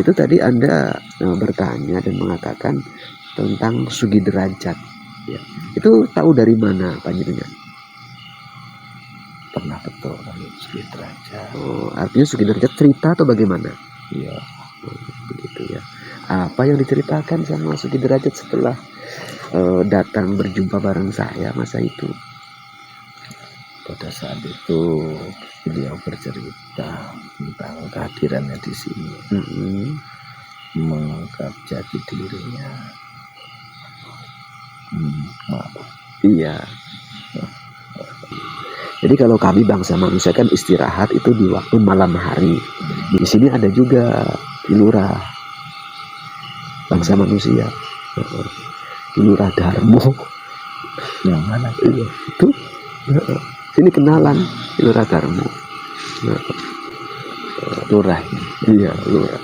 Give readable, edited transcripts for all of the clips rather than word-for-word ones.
Itu tadi Anda bertanya dan mengatakan tentang Sugi Derajat. Ya. Itu tahu dari mana panjenengan? Pernah betul dari Sugi Derajat. Oh, artinya Sugi Derajat cerita atau bagaimana? Iya. Begitu ya. Apa yang diceritakan sama Sugi Derajat setelah datang berjumpa bareng saya masa itu? Pada saat itu beliau bercerita tentang kehadirannya di sini, mengungkap jati dirinya. Maaf. Iya. Jadi kalau kami bangsa manusia kan istirahat itu di waktu malam hari. Di sini ada juga Kilurah bangsa manusia. Kilurah Darmo. Yang mana? Iya, itu. Sini kenalan Kilurah Darmo. Lurah. Iya, Lurah.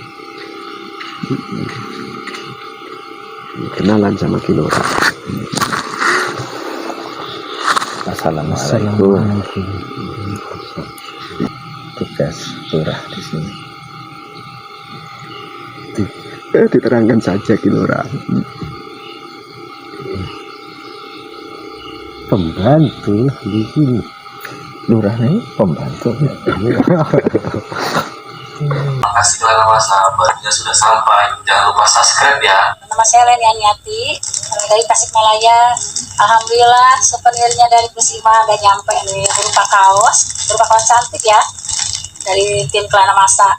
Kenalan sama Kilurah. Assalamualaikum. Tugas Lurah di sini. Diterangkan saja Kilurah. Pembantu di sini. Lurah ini pembantu. Makasih teman-teman sahabatnya sudah sampai. Jangan lupa subscribe ya. Nama saya Leni Aniati dari Tasikmalaya. Alhamdulillah souvenirnya dari Kusima udah nyampe nih, berupa kaos cantik ya dari tim Kelana Masa.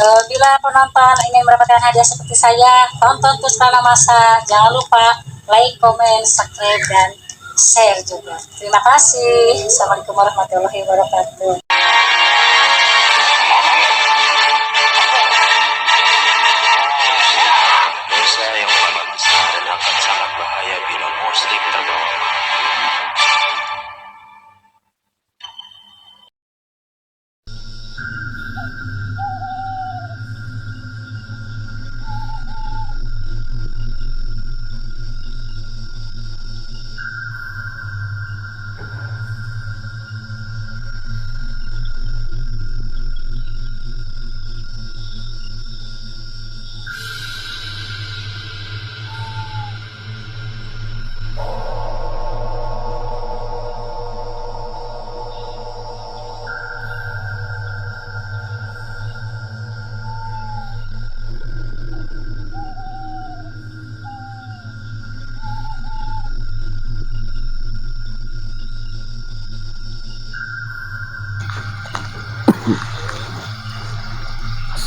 Bila penonton ingin mendapatkan hadiah seperti saya, tonton terus Kelana Masa. Jangan lupa like, komen, subscribe, dan share juga. Terima kasih. Assalamualaikum warahmatullahi wabarakatuh. Dosa yang paling besar dan akan sangat bahaya bila muslim terbawa.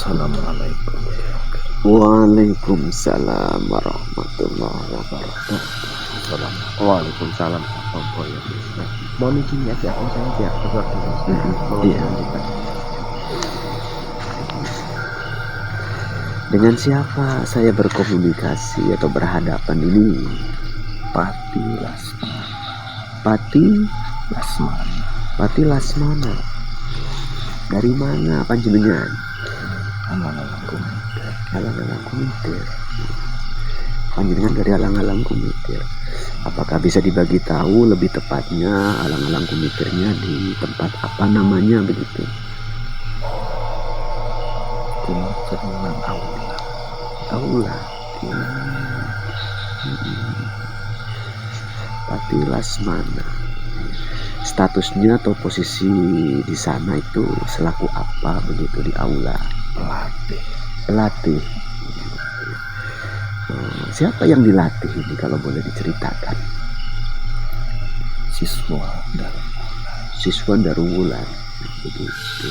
Assalamualaikum. Waalaikumsalam warahmatullahi wabarakatuh. Waalaikumsalam. Mohon izin ya, saya tidak Iya. Dengan siapa saya berkomunikasi atau berhadapan ini? Pati Lasmana. Pati Lasmana. Pati Lasmana. Dari mana panjenengan? Alang-alang Kumitir. Alang-alang Kumitir. Panjenengan dari Alang-alang Kumitir. Apakah bisa dibagi tahu lebih tepatnya Alang-alang Kumitirnya di tempat apa namanya begitu? Kumitir Nang Aula. Aula. Pati Lasmana. Statusnya atau posisi di sana itu selaku apa begitu di aula? Pelatih. Siapa yang dilatih ini kalau boleh diceritakan? Siswa Darul begitu.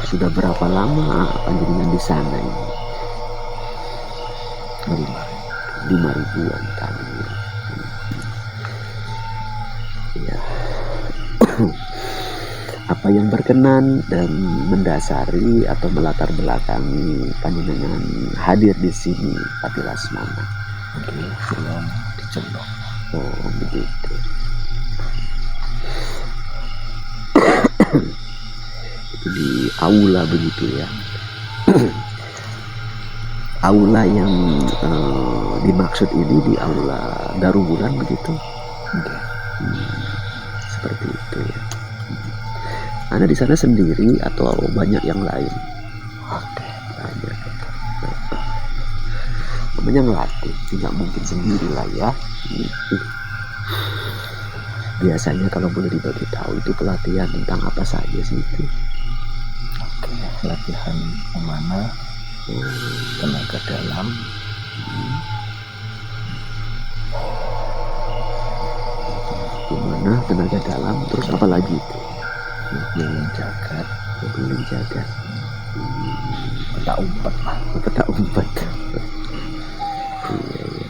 Sudah berapa lama panjenengan di sana ini? 5.000-an tahun. Ya. Apa yang berkenan dan mendasari atau melatar belakangi panjenengan hadir di sini, Pati Lasmana? Film dicelok. Oh begitu. Itu di aula begitu ya. Aula yang dimaksud ini di aula Darul begitu. Seperti itu ya. Anda di sana sendiri atau banyak yang lain? Oke. Banyak. Namanya ngelatih, tidak mungkin sendiri lah ya. Biasanya kalau boleh dibagi tahu itu pelatihan tentang apa saja sih itu? Oke, latihan memanah, tenaga dalam, Gimana tenaga dalam, terus apa lagi itu? keliling jagat, Keliling jagat, peta umpet lah. peta umpet. Iya, iya.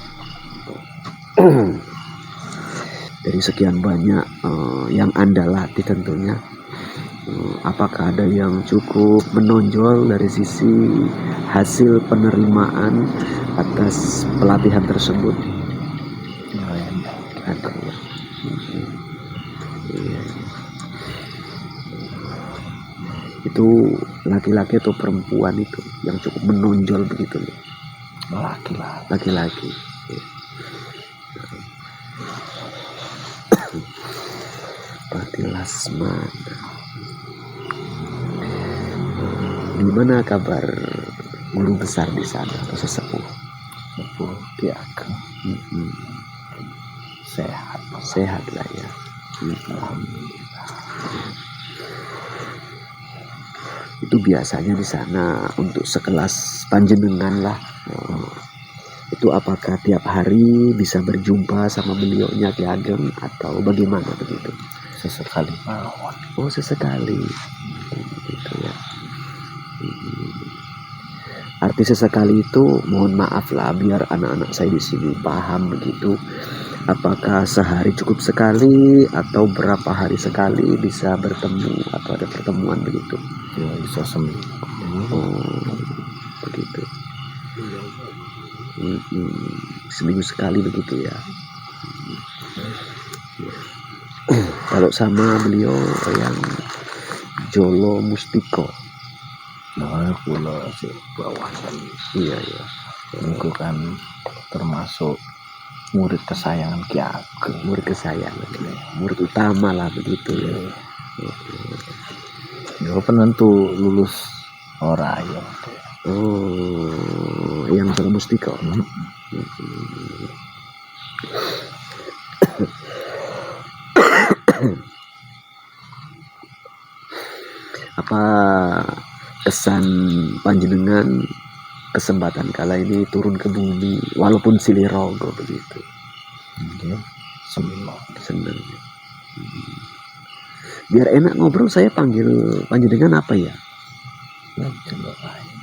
Dari sekian banyak yang Anda latih tentunya, apakah ada yang cukup menonjol dari sisi hasil penerimaan atas pelatihan tersebut? Lumayan. Ada ya. Iya. Itu laki-laki atau perempuan itu yang cukup menonjol begitu loh? Laki-laki. Laki-laki. Berarti Lasmana. Gimana kabar guru besar di sana atau sesepuh? Sepuh Ki Ageng. Sehat. Sehat lah ya. Alhamdulillah. Itu biasanya di sana untuk sekelas panjenengan lah. Itu apakah tiap hari bisa berjumpa sama beliaunya Ki Ageng atau bagaimana begitu? Sesekali mawon. Oh sesekali. Gitu ya. Arti sesekali itu mohon maaf lah biar anak-anak saya di sini paham begitu. Apakah sehari cukup sekali atau berapa hari sekali bisa bertemu atau ada pertemuan begitu? Ya bisa seminggu. Oh begitu. Seminggu sekali begitu ya. Kalau sama beliau yang Jolo Mustiko. Nah, kula sih bawasan. Iya ya. Niku kan termasuk murid kesayangan Ki Ageng. Murid kesayangan, murid utama lah begitu ya. Ya penentu lulus ora ya. Oh, yang Jolo Mustiko. Apa kesan panjenengan kesempatan kala ini turun ke bumi walaupun Silirogo begitu? Nggih, Senang. Biar enak ngobrol saya panggil panjenengan apa ya?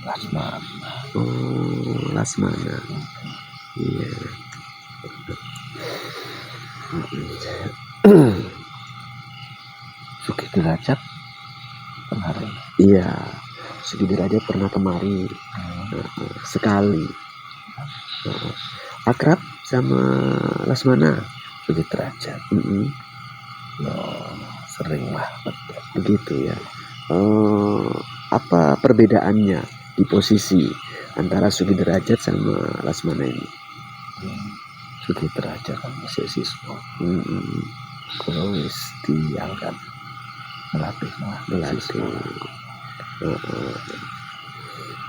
Lasmana. Oh, Lasmana. Iya. Suki Derajat kemarin. Iya, Sugi Derajat pernah kemari sekali. Akrab sama Lasmana. Suki Derajat. Ya, sering lah. Begitu ya. Apa perbedaannya di posisi antara Sugi Derajat sama Lasmana ini? Suki Derajat kan masih siswa. Kalau wis diangkat melatih.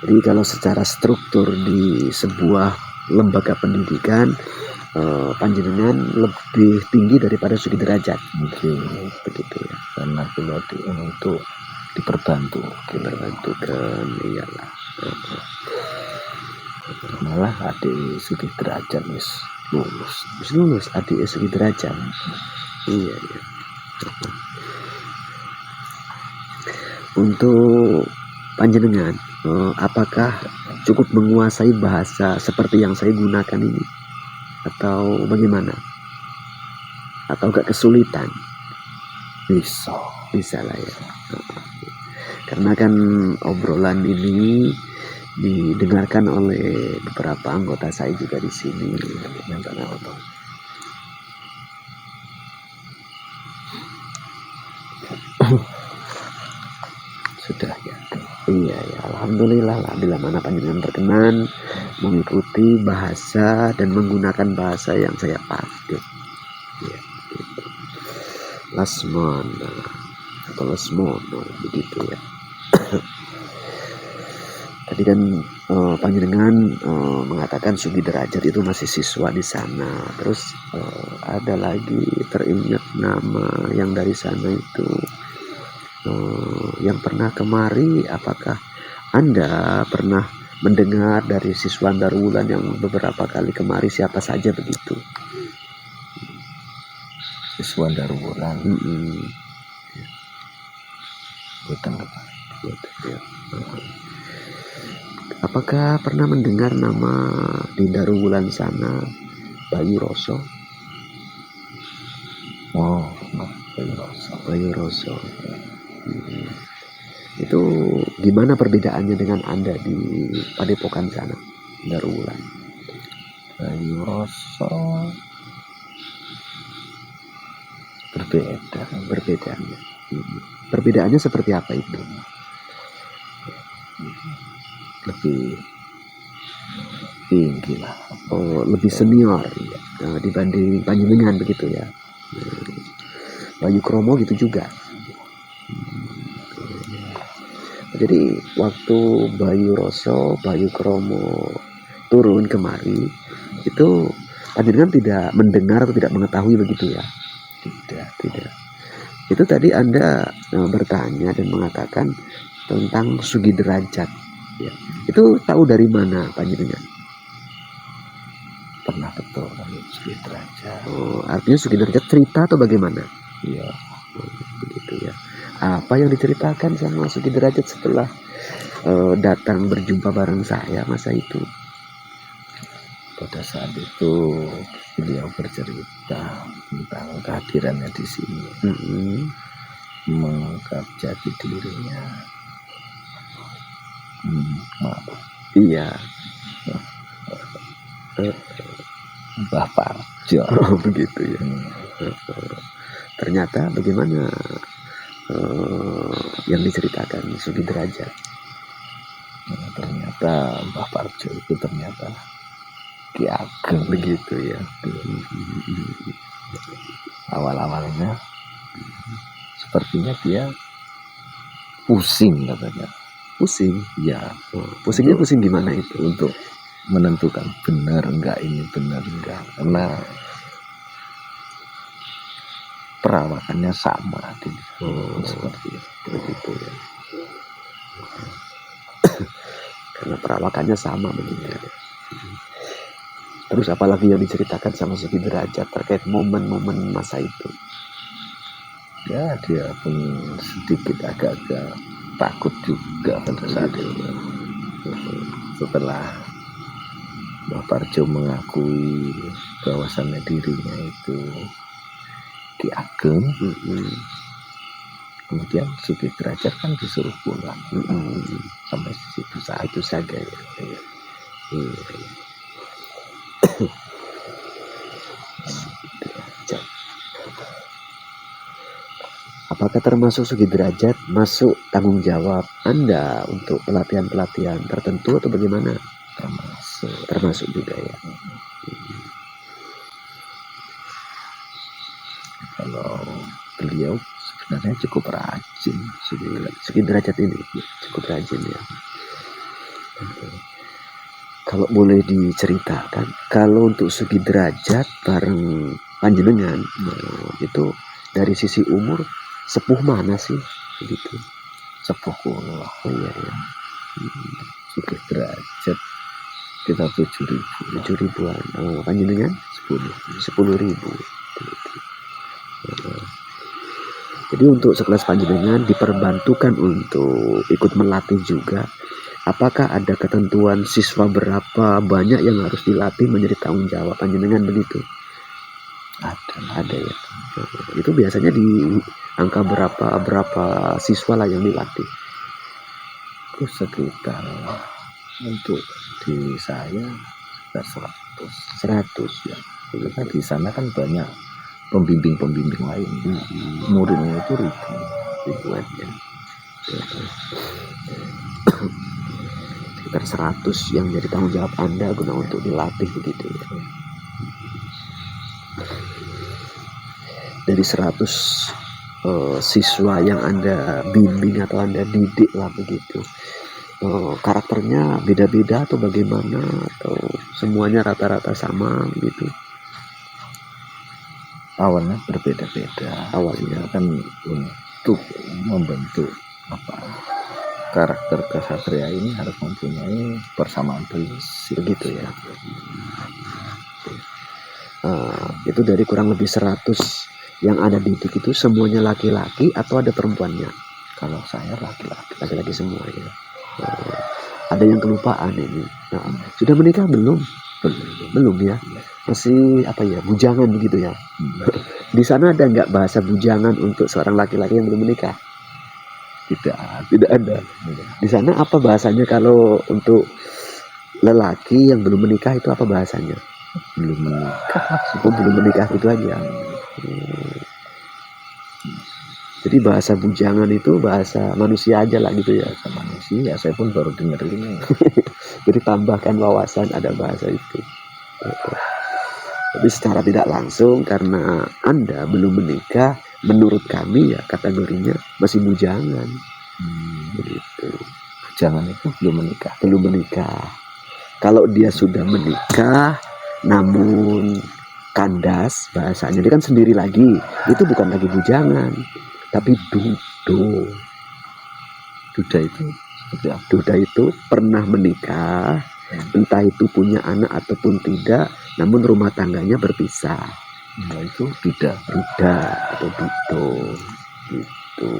Jadi kalau secara struktur di sebuah lembaga pendidikan, panjenengan lebih tinggi daripada Sugi Derajat. Mungkin Begitu ya. karena kalau untuk Diperbantukan, iyalah. malah adik Suki Derajat wis Lulus adik Sugi Derajat. Iya. Untuk panjenengan, apakah cukup menguasai bahasa seperti yang saya gunakan ini atau bagaimana? Atau gak kesulitan? Bisa lah ya. Karena kan obrolan ini didengarkan oleh beberapa anggota saya juga di sini. Sudah ya. Iya ya, alhamdulillah lah bila mana panjenengan berkenan mengikuti bahasa dan menggunakan bahasa yang saya pakai. Ya, gitu. Lasmana. atau Lesmono begitu ya. Tadi kan panjenengan mengatakan Sugi Derajat itu masih siswa di sana. Terus ada lagi teringat nama yang dari sana itu yang pernah kemari. Apakah Anda pernah mendengar dari siswa Darul Wulan yang beberapa kali kemari, siapa saja begitu? Siswa Darul Wulan. Bukan Ya. Apakah pernah mendengar nama di Darul Wulan sana Bayu Roso? Oh, Bayu Roso. Bayu Roso. Itu gimana perbedaannya dengan Anda di Padepokan sana, Darul Wulan? Bayu Roso berbeda. Perbedaannya. Perbedaannya seperti apa itu? Lebih tinggi lah. Oh, lebih senior ya, dibanding panjenengan begitu ya. Bayu Kromo gitu juga. Jadi waktu Bayu Roso, Bayu Kromo turun kemari, itu panjenengan tidak mendengar atau tidak mengetahui begitu ya? Tidak. Itu tadi Anda bertanya dan mengatakan tentang Sugi Derajat. Ya. Itu tahu dari mana panjenengan? Pernah betul kami Sugi Derajat. Oh, artinya Sugi Derajat cerita atau bagaimana? Iya. Begitu ya. Apa yang diceritakan sama Sugi Derajat setelah datang berjumpa bareng saya masa itu? Pada saat itu beliau bercerita tentang kehadirannya di sini, mengungkap jati dirinya. Iya. Mbah Parjo. Oh, begitu ya. Ternyata bagaimana yang diceritakan Sugi Derajat? Ternyata Mbah Parjo itu ternyata Ki Ageng begitu ya. Awal-awalnya sepertinya dia pusing katanya. Pusing? Ya. Pusingnya pusing gimana itu? Untuk menentukan benar enggak ini benar enggak, karena perawakannya sama seperti itu. Begitu ya. Karena perawakannya sama begitu ya. Terus apalagi yang diceritakan sama Sugi Derajat terkait momen-momen masa itu? Ya, dia pun sedikit agak-agak takut juga pada saat itu. Setelah Mbah Parjo mengakui bahwasannya dirinya itu Ki Ageng, kemudian Sugi Derajat kan disuruh pulang. Sampai situ saat itu saja ya. Apakah termasuk Sugi Derajat masuk tanggung jawab Anda untuk pelatihan-pelatihan tertentu atau bagaimana? Termasuk juga ya. Kalau beliau sebenarnya cukup rajin, Sugi Derajat ini cukup rajin ya. Kalau boleh diceritakan, kalau untuk Sugi Derajat bareng panjenengan itu dari sisi umur sepuh mana sih begitu? Sepuh kula. Oh iya ya. Sugi Derajat kita 7.000-an. Panjenengan 10.000. Jadi untuk sekelas panjenengan diperbantukan untuk ikut melatih juga. Apakah ada ketentuan siswa berapa banyak yang harus dilatih menjadi tanggung jawab panjenengan begitu? Ada ya. Itu biasanya di angka berapa siswa lah yang dilatih? Itu sekitar untuk di saya sekitar 100 ya. Karena di sana kan banyak pembimbing lain. Muridnya itu ribuan ya. Sekitar 100 yang jadi tanggung jawab Anda guna untuk dilatih begitu ya. Dari 100 siswa yang Anda bimbing atau Anda didik lah begitu, karakternya beda-beda atau bagaimana, atau semuanya rata-rata sama gitu? Awalnya berbeda-beda. Awalnya kan untuk membentuk karakter kesatria ini harus mempunyai persamaan prinsip begitu ya. Itu dari kurang lebih 100 yang Anda didik itu semuanya laki-laki atau ada perempuannya? Kalau saya laki-laki. Laki-laki semua ya. Ada yang kelupaan ini. Sudah menikah belum? Belum ya. Masih bujangan begitu ya. Di sana ada nggak bahasa bujangan untuk seorang laki-laki yang belum menikah? Tidak ada. Di sana apa bahasanya kalau untuk lelaki yang belum menikah itu apa bahasanya? Belum menikah. Belum menikah itu aja. Jadi bahasa bujangan itu bahasa manusia aja lah gitu ya. Bahasa manusia, saya pun baru dengar ini. Jadi tambahkan wawasan ada bahasa itu. Tapi secara tidak langsung karena Anda belum menikah, menurut kami ya kategorinya masih bujangan. Begitu. Bujangan itu belum menikah. Belum menikah. Kalau dia sudah menikah namun kandas bahasanya, dia kan sendiri lagi, itu bukan lagi bujangan, tapi dudo. Duda itu seperti apa? Duda itu pernah menikah, entah itu punya anak ataupun tidak, namun rumah tangganya berpisah. Itu duda atau dudo gitu.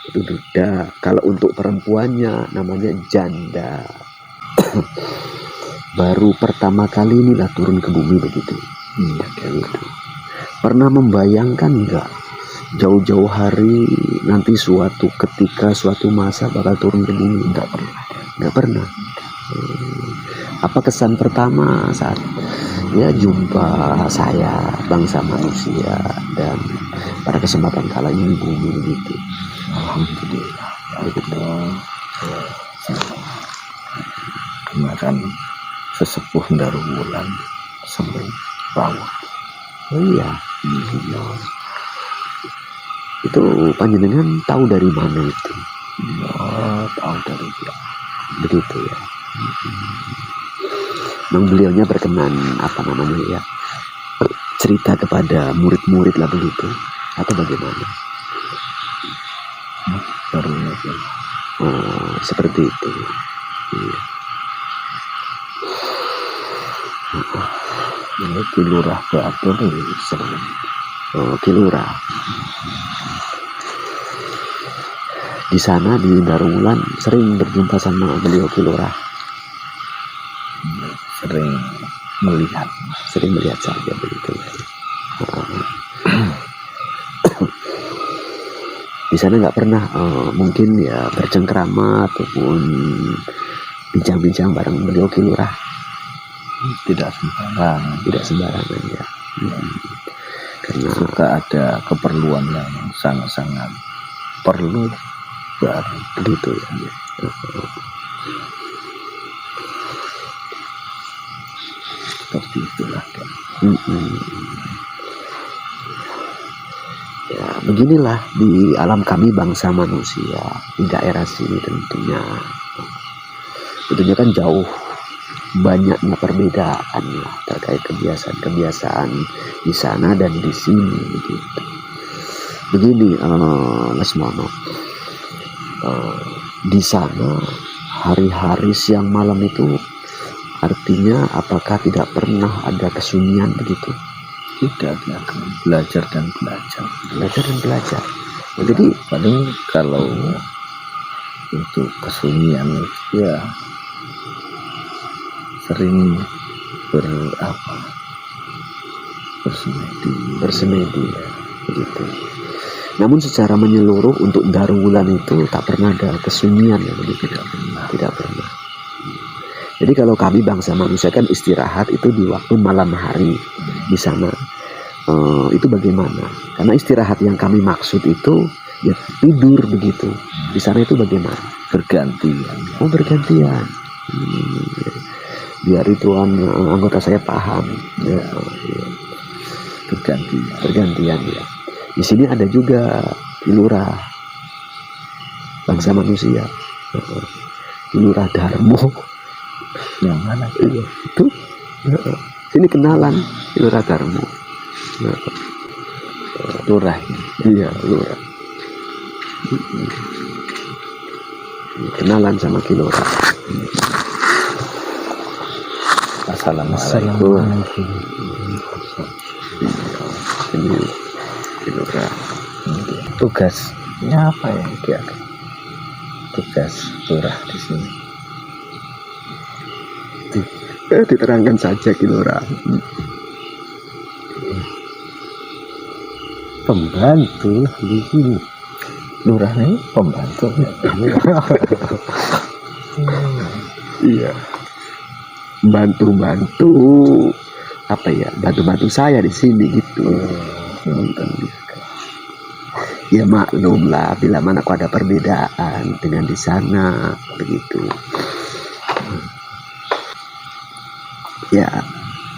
Itu duda. Kalau untuk perempuannya namanya janda. Baru pertama kali inilah turun ke bumi begitu. Gitu. Pernah membayangkan nggak jauh-jauh hari nanti suatu ketika suatu masa bakal turun ke bumi? Nggak pernah. Apa kesan pertama saat jumpa saya bangsa manusia dan pada kesempatan kala ini bumi begitu? Alhamdulillah. Kemarin sesepuh Darulwulan sampai bawah. Oh iya. Itu panjenengan tahu dari mana itu? Tahu dari dia. Begitu ya. Memang beliaunya berkenan cerita kepada murid-murid lah begitu atau bagaimana? Baru aja. Seperti itu. Iya. Ini Kilurah Batur sering. Kilurah. Di sana di Darulwulan sering berjumpa sama beliau Kilurah. Sering melihat saja begitu. Di sana nggak pernah mungkin ya bercengkrama ataupun bincang-bincang bareng beliau Kilurah. Tidak sembarangan ya. Karena suka ada keperluan yang sangat-sangat perlu baru begitu ya. Seperti itulah kan. Ya beginilah di alam kami bangsa manusia di daerah sini tentunya kan jauh banyaknya perbedaan lah terkait kebiasaan di sana dan di sini begitu. Begini Lesmono, di sana hari-hari siang malam itu artinya apakah tidak pernah ada kesunyian begitu? Tidak, belajar dan belajar. Jadi paling kalau untuk kesunyian itu ya sering bersemedi begitu. Namun secara menyeluruh untuk Darulwulan itu tak pernah ada kesunyian ya begitu. Tidak pernah. Jadi kalau kami bangsa manusia kan istirahat itu di waktu malam hari di sana. Itu bagaimana? Karena istirahat yang kami maksud itu ya tidur begitu. Di sana itu bagaimana? Bergantian. Bergantian. Biar itu anggota saya paham. Ya. bergantian ya. Di sini ada juga Kilurah bangsa manusia. Kilurah Darmo. Yang mana? Iya, itu. Sini kenalan Kilurah Darmo. Lurah. Iya, Lurah. Kenalan sama Kilurah. Assalamualaikum. Ini Kilurah. Tugasnya apa ya dia? Tugas lurah di sini. Diterangkan saja Kilurah. Pembantu di sini. Lurah ini pembantu. Iya. Bantu apa ya? Bantu saya di sini gitu. Ya maklum lah bila mana kok ada perbedaan dengan di sana begitu. Ya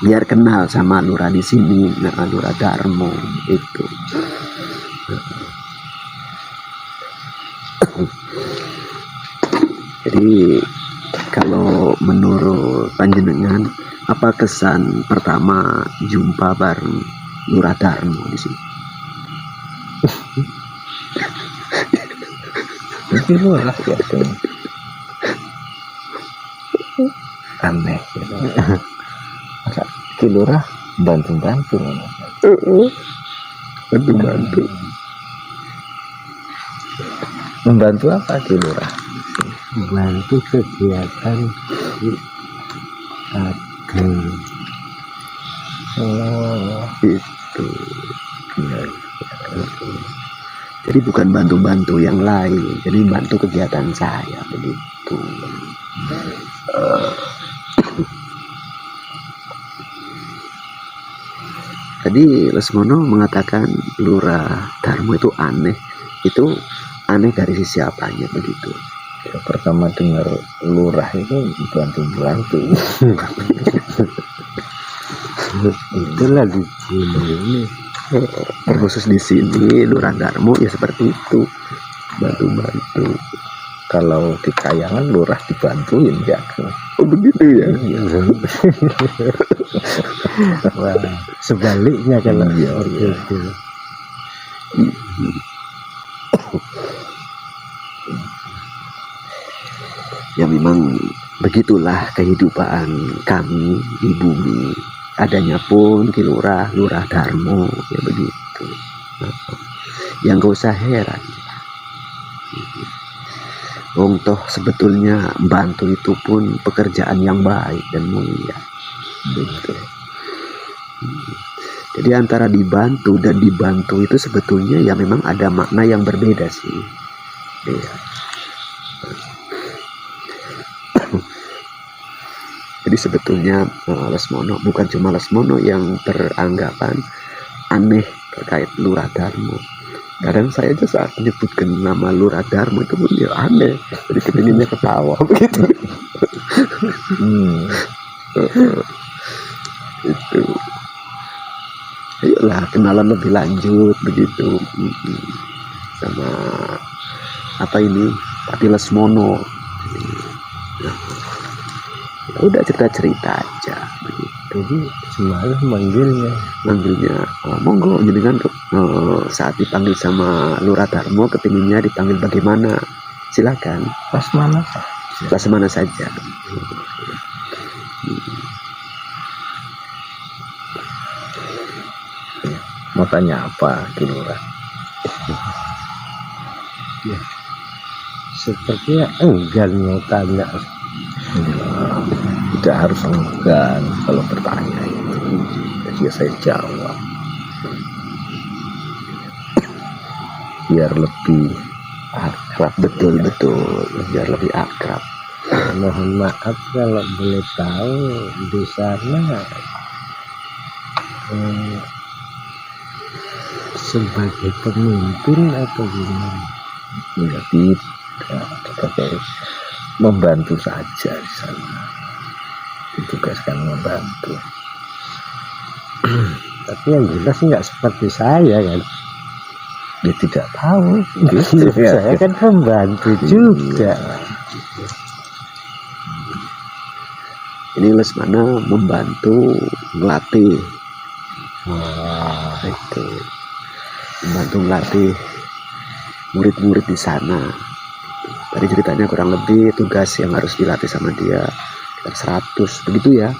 biar kenal sama Lurah di sini, Lurah Darmo itu. Jadi kalau menurut panjenengan apa kesan pertama jumpa bareng Lurah Darmo di sini? Ini lurah ya kan. Aneh gitu. Masa Kilurah bantu-bantu. Bantu. Membantu apa Kilurah? Bantu kegiatan di ageng. Oh, Itu. iya. Jadi bukan bantu-bantu yang lain, jadi bantu kegiatan saya begitu. Tadi Lesmono mengatakan Lurah Darmo itu aneh. Itu aneh dari sisi apanya begitu? Ya, pertama dengar lurah itu bantu-bantu. Itulah di sini. Terkhusus di sini Lurah Darmo ya seperti itu, bantu-bantu. Kalau di Kayangan lurah dibantuin ya. Oh begitu ya? Wah, sebaliknya kalau Iya, seperti iya. itu. Ya memang begitulah kehidupan kami di bumi. Adanya pun Kilurah, Lurah Darmo ya begitu. Yang gak usah heran. Wong toh sebetulnya bantu itu pun pekerjaan yang baik dan mulia. Gitu. Jadi antara dibantu dan dibantu itu sebetulnya ya memang ada makna yang berbeda sih. Iya. Jadi sebetulnya Lesmono bukan cuma Lesmono yang beranggapan aneh terkait Lurah Darmo. Kadang saya aja saat menyebutkan nama Lurah Darmo itu pun ya aneh. Jadi kepinginnya ketawa begitu. Itu. Ayolah kenalan lebih lanjut begitu. Sama apa ini? Tapi Lesmono. Ya udah cerita-cerita aja begitu. Jadi semalam manggilnya Monggo jadi kan saat dipanggil sama Lurah Darmo kepinginnya dipanggil bagaimana, silakan Pas mana? pas mana saja. Mau tanya apa Kilurah? sepertinya enggan mau tanya. Tidak harus enggan kalau bertanya itu. Jadi ya saya jawab. Biar lebih akrab. Betul biar lebih akrab. Mohon maaf kalau boleh tahu di sana sebagai pemimpin atau gimana? Ya tidak, sebagai membantu saja di sana. Ditugaskan membantu. Tapi yang jelas nggak seperti saya kan. Dia tidak tahu gitu ya. Saya kan pembantu juga. Ini Lesmana membantu melatih. Wah, Itu membantu melatih murid-murid di sana. Tadi ceritanya kurang lebih tugas yang harus dilatih sama dia 100 begitu ya.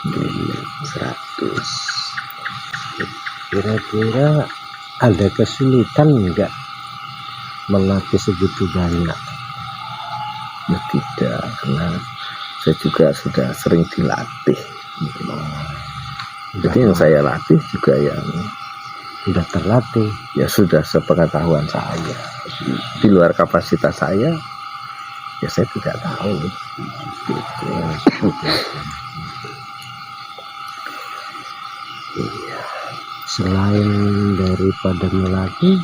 100. kira-kira ada kesulitan nggak melatih segitu banyak? Ya tidak, karena saya juga sudah sering dilatih. Jadi yang saya latih juga yang Udah terlatih. ya sudah sepengetahuan saya. Di luar kapasitas saya, ya saya tidak tahu. Gitu. Selain daripada melatih,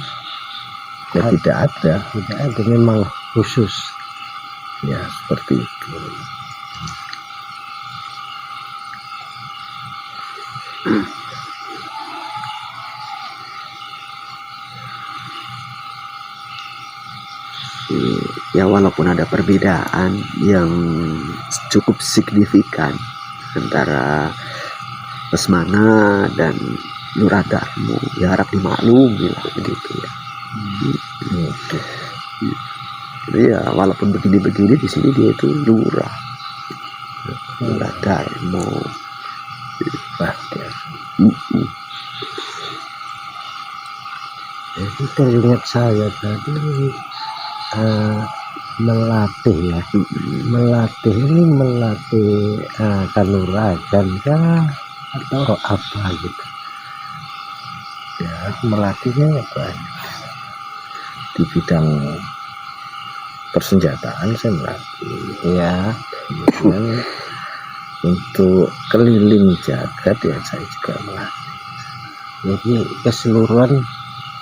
Ya tidak ada. tidak ada memang khusus. Ya seperti itu. Ya walaupun ada perbedaan yang cukup signifikan antara Lesmana dan Lurah Darmo, ya harap dimaklumi lah begitu ya. Gitu. Jadi ya walaupun begini-begini di sini dia itu Lurah Darmo. Nah, ya. Jadi teringat saya tadi melatih ya. Melatih ini melatih kanuragan kah atau apa gitu? Ya melatihnya banyak. Di bidang persenjataan saya melatih. Ya, Kemudian untuk keliling jagat ya saya juga melatih. jadi keseluruhan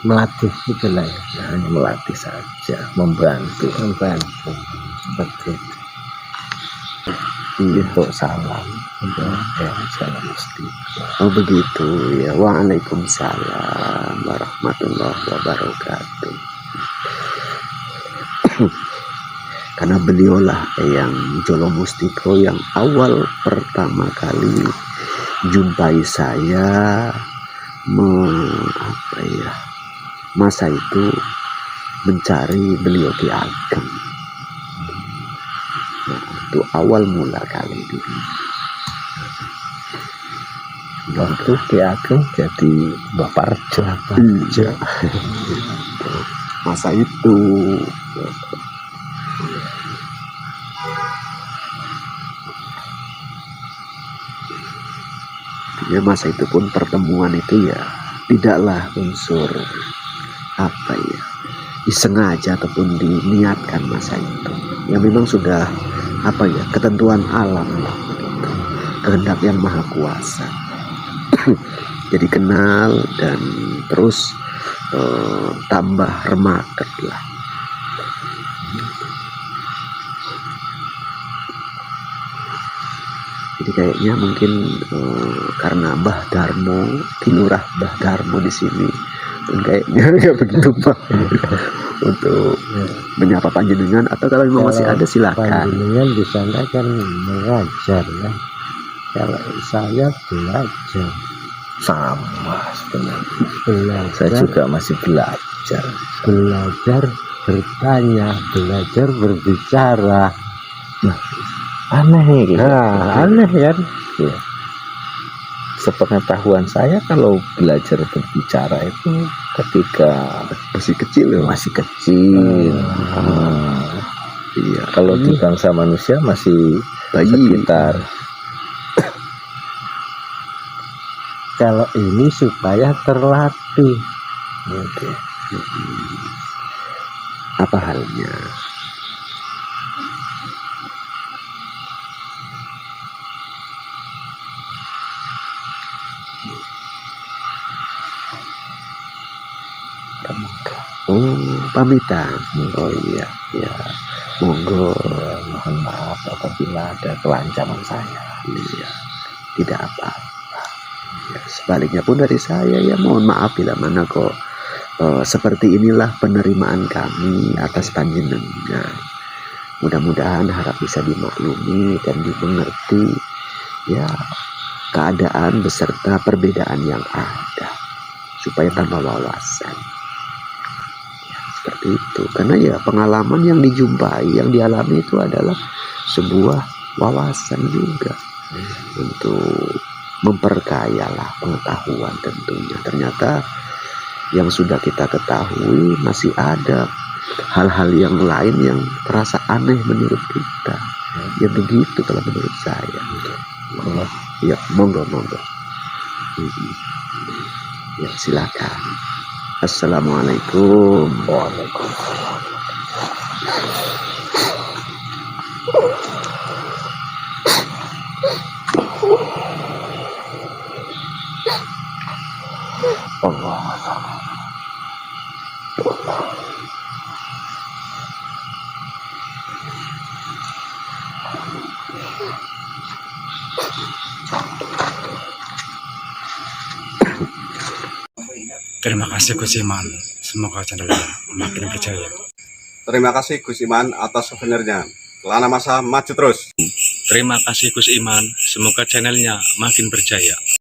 melatih itulah ya. Ya, hanya melatih saja, membantu. Seperti Itu salam. Ya, salam mesti. Oh begitu ya. Waalaikumsalam warahmatullahi wabarakatuh. Karena beliaulah yang Jolo Mustiko yang awal pertama kali jumpai saya masa itu mencari beliau Ki Ageng. Nah, itu awal mula kali dulu. Waktu Ki Ageng jadi Bapak Rejo. Iya. Masa itu ya, masa itu pun pertemuan itu ya tidaklah unsur apa ya disengaja ataupun diniatkan. Masa itu ya memang sudah apa ya ketentuan alam lah begitu, kehendak yang maha kuasa. Jadi kenal dan terus tambah remaket lah. Jadi kayaknya mungkin karena Mbah Darmo, Kilurah Mbah Darmo di sini, dan kayaknya nggak begitu paham untuk menyapa panjenengan, atau kalau memang masih ada silakan. Panjenengan di sana kan mengajar ya. Kalau saya belajar. Sama sebenarnya. Belajar. Saya juga masih belajar. Belajar bertanya, belajar berbicara. Aneh gitu. Nah, aneh kan? Ya. Sepengetahuan saya kalau belajar berbicara itu ketika Masih kecil loh. masih kecil. Iya. Kalau di bangsa manusia masih Bayi. sekitar Kalau ini supaya terlatih. oke. Apa halnya? Oh, pamitan. Oh iya, ya. Monggo. Mohon maaf apabila ada kelancaman saya. Iya. Tidak apa-apa. Ya, sebaliknya pun dari saya, ya mohon maaf bila mana kok seperti inilah penerimaan kami atas panjenengan. Mudah-mudahan harap bisa dimaklumi dan dimengerti ya keadaan beserta perbedaan yang ada, supaya tambah wawasan. Ya, seperti itu. Karena ya pengalaman yang dijumpai, yang dialami itu adalah sebuah wawasan juga untuk memperkayalah pengetahuan tentunya. Ternyata yang sudah kita ketahui masih ada hal-hal yang lain yang terasa aneh menurut kita. Ya begitu kalau menurut saya. Ya monggo. Ya silakan. Assalamualaikum. Waalaikumsalam. Allah. Terima kasih Gus Iman. Semoga channelnya makin berjaya. Terima kasih Gus Iman atas souvenirnya. Kelana Masa maju terus. Terima kasih Gus Iman. Semoga channelnya makin berjaya.